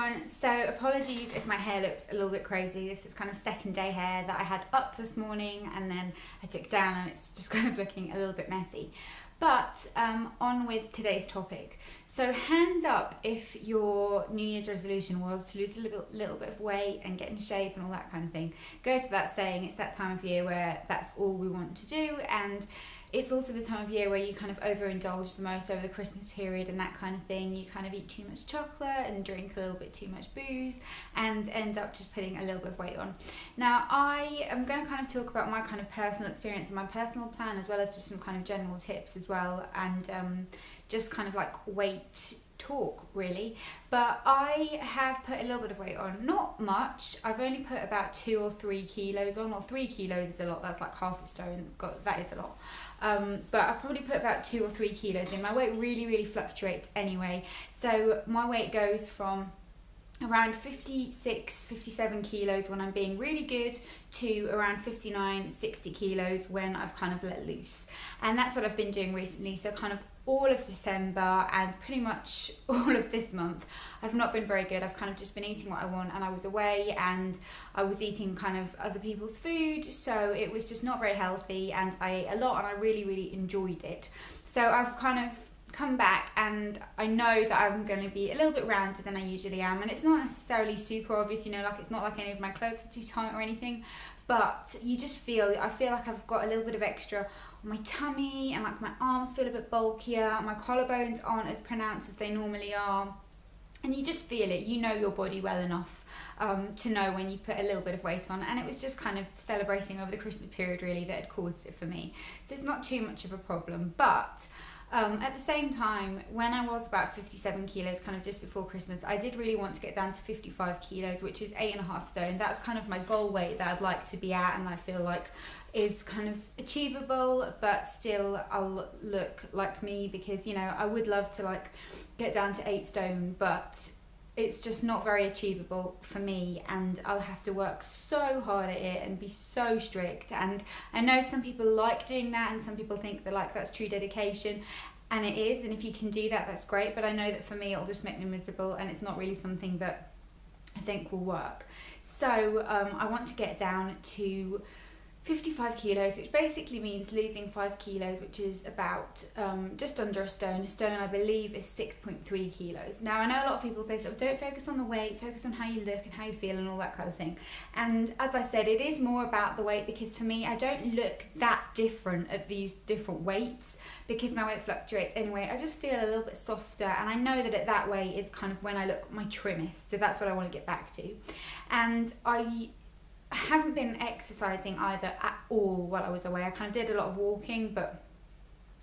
everyone. So apologies if my hair looks a little bit crazy. This is kind of second day hair that I had up this morning and then I took down, and it's just kind of looking a little bit messy. But on with today's topic. So hands up if your New Year's resolution was to lose a little bit of weight and get in shape and all that kind of thing. Goes without saying, it's that time of year where that's all we want to do, and it's also the time of year where you kind of overindulge the most over the Christmas period and that kind of thing. You kind of eat too much chocolate and drink a little bit too much booze and end up just putting a little bit of weight on. Now, I am going to kind of talk about my kind of personal experience and my personal plan, as well as just some kind of general tips as well, and just kind of like weight talk really. But I have put a little bit of weight on, not much. I've only put about 2 or 3 kilos on, or 3 kilos is a lot, that's like half a stone. God, that is a lot. But I've probably put about 2 or 3 kilos in. My weight really fluctuates anyway. So my weight goes from around 56, 57 kilos when I'm being really good to around 59, 60 kilos when I've kind of let loose. And that's what I've been doing recently. So kind of all of December and pretty much all of this month, I've not been very good. I've kind of just been eating what I want, and I was away and I was eating kind of other people's food. So it was just not very healthy, and I ate a lot and I really enjoyed it. So I've kind of come back, and I know that I'm going to be a little bit rounder than I usually am, and it's not necessarily super obvious, you know, like it's not like any of my clothes are too tight or anything, but you just I feel like I've got a little bit of extra on my tummy, and like my arms feel a bit bulkier, my collarbones aren't as pronounced as they normally are, and you just feel it. You know your body well enough to know when you put a little bit of weight on, and it was just kind of celebrating over the Christmas period really that had caused it for me. So it's not too much of a problem, but at the same time, when I was about 57 kilos, kind of just before Christmas, I did really want to get down to 55 kilos, which is 8.5 stone. That's kind of my goal weight that I'd like to be at, and I feel like is kind of achievable, but still I'll look like me, because, you know, I would love to like get down to 8 stone, but it's just not very achievable for me, and I'll have to work so hard at it and be so strict. And I know some people like doing that, and some people think that like that's true dedication, and it is, and if you can do that, that's great. But I know that for me it'll just make me miserable, and it's not really something that I think will work. So I want to get down to 55 kilos, which basically means losing 5 kilos, which is about just under a stone. A stone, I believe, is 6.3 kilos. Now, I know a lot of people say, sort of, don't focus on the weight, focus on how you look and how you feel and all that kind of thing. And as I said, it is more about the weight, because for me, I don't look that different at these different weights, because my weight fluctuates anyway. I just feel a little bit softer, and I know that at that weight is kind of when I look my trimmest. So that's what I want to get back to. And I haven't been exercising either at all while I was away. I kind of did a lot of walking, but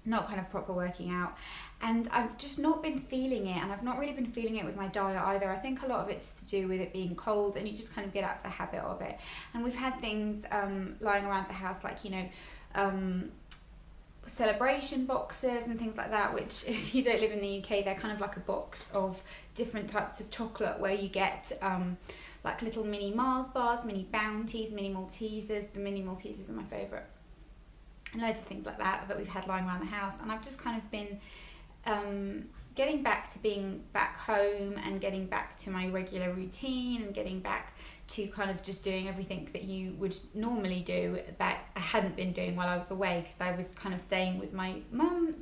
not kind of proper working out, and I've just not been feeling it, and I've not really been feeling it with my diet either. I think a lot of it's to do with it being cold, and you just kind of get out of the habit of it. And we've had things lying around the house, like, you know, celebration boxes and things like that, which if you don't live in the UK, they're kind of like a box of different types of chocolate, where you get like little mini Mars bars, mini Bounties, mini Maltesers. The mini Maltesers are my favourite, and loads of things like that we've had lying around the house. And I've just kind of been getting back to being back home, and getting back to my regular routine, and getting back to kind of just doing everything that you would normally do that I hadn't been doing while I was away, because I was kind of staying with my mum,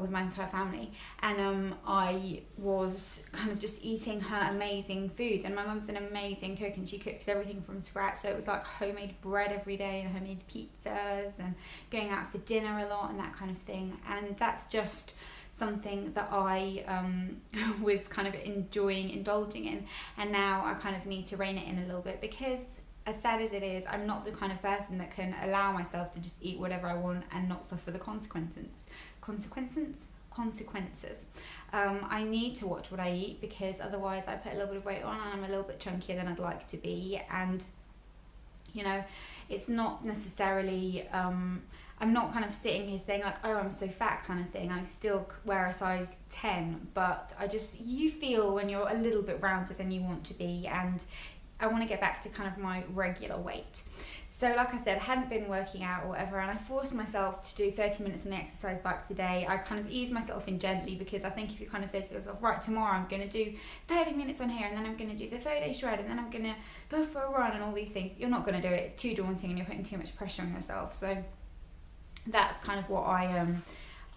with my entire family, and I was kind of just eating her amazing food. And my mum's an amazing cook, and she cooks everything from scratch, so it was like homemade bread every day and homemade pizzas, and going out for dinner a lot and that kind of thing. And that's just something that I was kind of indulging in, and now I kind of need to rein it in a little bit, because as sad as it is, I'm not the kind of person that can allow myself to just eat whatever I want and not suffer the consequences. I need to watch what I eat, because otherwise I put a little bit of weight on and I'm a little bit chunkier than I'd like to be. And, you know, it's not necessarily I'm not kind of sitting here saying like, oh, I'm so fat kind of thing. I still wear a size 10, but you feel when you're a little bit rounder than you want to be, and I want to get back to kind of my regular weight. So like I said, I hadn't been working out or whatever, and I forced myself to do 30 minutes on the exercise bike today. I kind of eased myself in gently, because I think if you kind of say to yourself, right, tomorrow I'm going to do 30 minutes on here, and then I'm going to do the 30-day shred, and then I'm going to go for a run and all these things, you're not going to do it. It's too daunting and you're putting too much pressure on yourself. So that's kind of what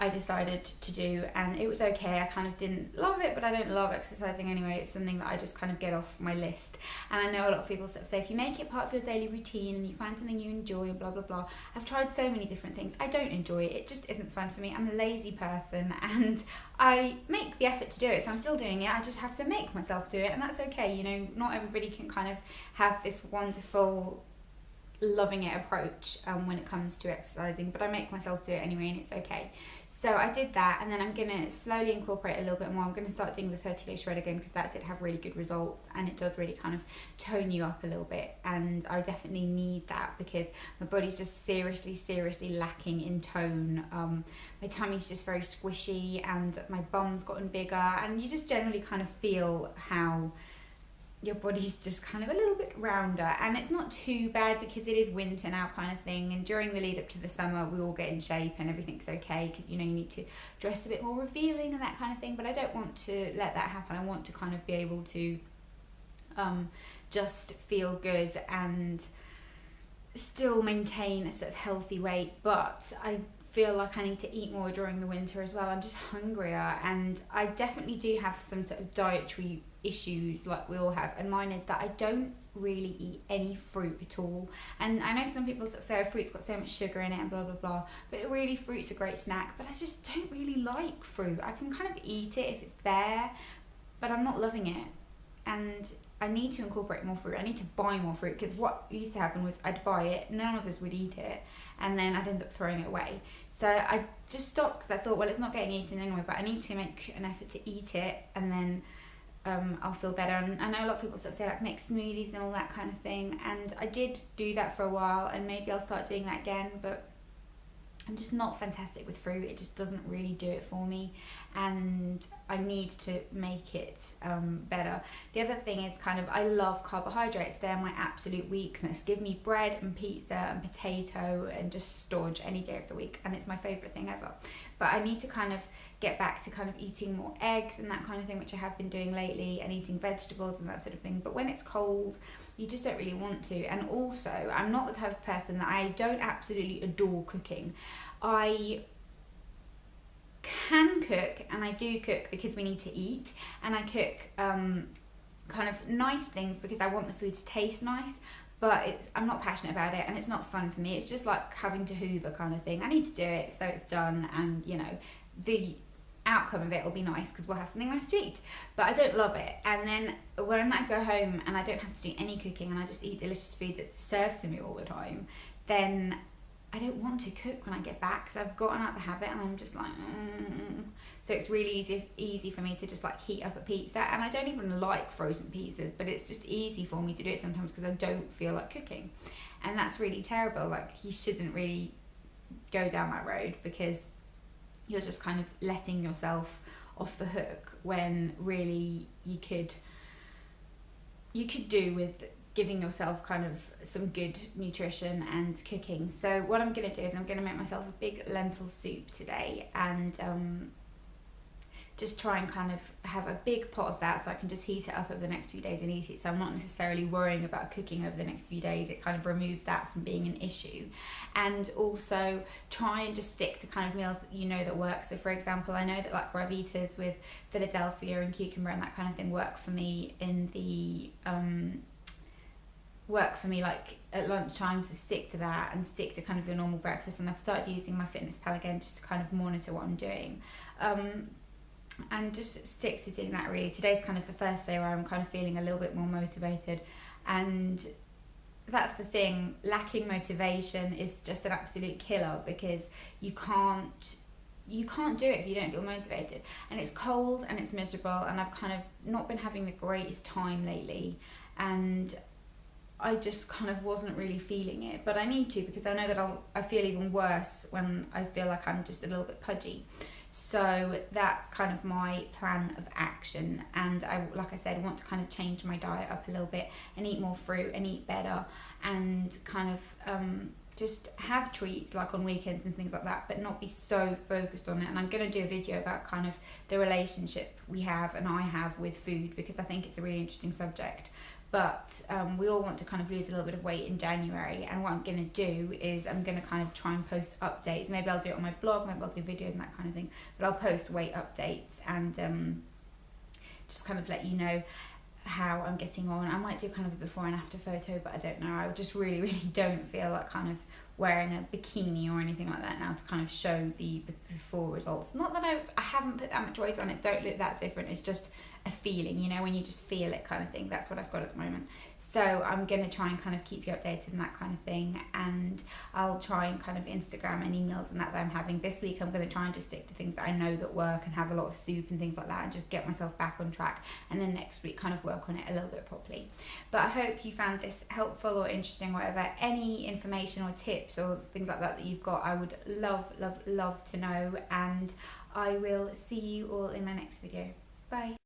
I decided to do, and it was okay. I kind of didn't love it, but I don't love exercising anyway. It's something that I just kind of get off my list. And I know a lot of people sort of say, if you make it part of your daily routine and you find something you enjoy and blah blah blah. I've tried so many different things. I don't enjoy it. It just isn't fun for me. I'm a lazy person, and I make the effort to do it, so I'm still doing it. I just have to make myself do it, and that's okay. You know, not everybody can kind of have this wonderful loving it approach when it comes to exercising, but I make myself do it anyway, and it's okay. So I did that, and then I'm going to slowly incorporate a little bit more. I'm going to start doing the 30-day shred again, because that did have really good results, and it does really kind of tone you up a little bit, and I definitely need that because my body's just seriously lacking in tone. My tummy's just very squishy, and my bum's gotten bigger, and you just generally kind of feel how your body's just kind of a little bit rounder, and it's not too bad because it is winter now kind of thing, and during the lead up to the summer we all get in shape and everything's okay, because you know you need to dress a bit more revealing and that kind of thing, but I don't want to let that happen. I want to kind of be able to just feel good and still maintain a sort of healthy weight, but I feel like I need to eat more during the winter as well. I'm just hungrier, and I definitely do have some sort of dietary issues like we all have, and mine is that I don't really eat any fruit at all. And I know some people sort of say, oh, fruit's got so much sugar in it and blah blah blah, but really fruit's a great snack, but I just don't really like fruit. I can kind of eat it if it's there, but I'm not loving it, and I need to incorporate more fruit. I need to buy more fruit, because what used to happen was I'd buy it, none of us would eat it, and then I'd end up throwing it away. So I just stopped, because I thought, well, it's not getting eaten anyway, but I need to make an effort to eat it, and then I'll feel better. And I know a lot of people sort of say like make smoothies and all that kind of thing, and I did do that for a while, and maybe I'll start doing that again, but I'm just not fantastic with fruit. It just doesn't really do it for me, and I need to make it better. The other thing is kind of, I love carbohydrates. They're my absolute weakness. Give me bread and pizza and potato and just stodge any day of the week, and it's my favourite thing ever. But I need to kind of get back to kind of eating more eggs and that kind of thing, which I have been doing lately, and eating vegetables and that sort of thing. But when it's cold, you just don't really want to. And also, I'm not the type of person that I don't absolutely adore cooking. I can cook, and I do cook because we need to eat, and I cook kind of nice things because I want the food to taste nice, but I'm not passionate about it, and it's not fun for me. It's just like having to hoover kind of thing. I need to do it so it's done, and you know, the outcome of it will be nice because we'll have something nice to eat, but I don't love it. And then when I go home and I don't have to do any cooking, and I just eat delicious food that's served to me all the time, then I don't want to cook when I get back, because I've gotten out the habit, and I'm just like So it's really easy for me to just like heat up a pizza, and I don't even like frozen pizzas, but it's just easy for me to do it sometimes because I don't feel like cooking, and that's really terrible. Like, you shouldn't really go down that road, because you're just kind of letting yourself off the hook, when really you could do with giving yourself kind of some good nutrition and cooking. So what I'm going to do is I'm going to make myself a big lentil soup today, and just try and kind of have a big pot of that, so I can just heat it up over the next few days and eat it, so I'm not necessarily worrying about cooking over the next few days. It kind of removes that from being an issue. And also try and just stick to kind of meals that you know that work. So for example, I know that like Ravitas with Philadelphia and cucumber and that kind of thing work for me in the like at lunchtime, so stick to that, and stick to kind of your normal breakfast. And I've started using my MyFitnessPal again, just to kind of monitor what I'm doing, and just stick to doing that really. Today's kind of the first day where I'm kind of feeling a little bit more motivated, and that's the thing, lacking motivation is just an absolute killer, because you can't do it if you don't feel motivated. And it's cold and it's miserable, and I've kind of not been having the greatest time lately, and I just kind of wasn't really feeling it, but I need to, because I know that I feel even worse when I feel like I'm just a little bit pudgy. So that's kind of my plan of action, and I, like I said, want to kind of change my diet up a little bit and eat more fruit and eat better, and kind of just have treats like on weekends and things like that, but not be so focused on it. And I'm going to do a video about kind of the relationship we have and I have with food, because I think it's a really interesting subject. But we all want to kind of lose a little bit of weight in January, and what I'm going to do is I'm going to kind of try and post updates. Maybe I'll do it on my blog, maybe I'll do videos and that kind of thing, but I'll post weight updates and just kind of let you know how I'm getting on. I might do kind of a before and after photo, but I don't know. I just really don't feel like kind of wearing a bikini or anything like that now to kind of show the before results. Not that I haven't put that much weight on, it don't look that different, it's just a feeling, you know, when you just feel it kind of thing. That's what I've got at the moment. So I'm going to try and kind of keep you updated and that kind of thing, and I'll try and kind of Instagram any meals and that I'm having. This week I'm going to try and just stick to things that I know that work and have a lot of soup and things like that, and just get myself back on track, and then next week kind of work on it a little bit properly. But I hope you found this helpful or interesting, whatever. Any information or tips or things like that that you've got, I would love to know, and I will see you all in my next video. Bye.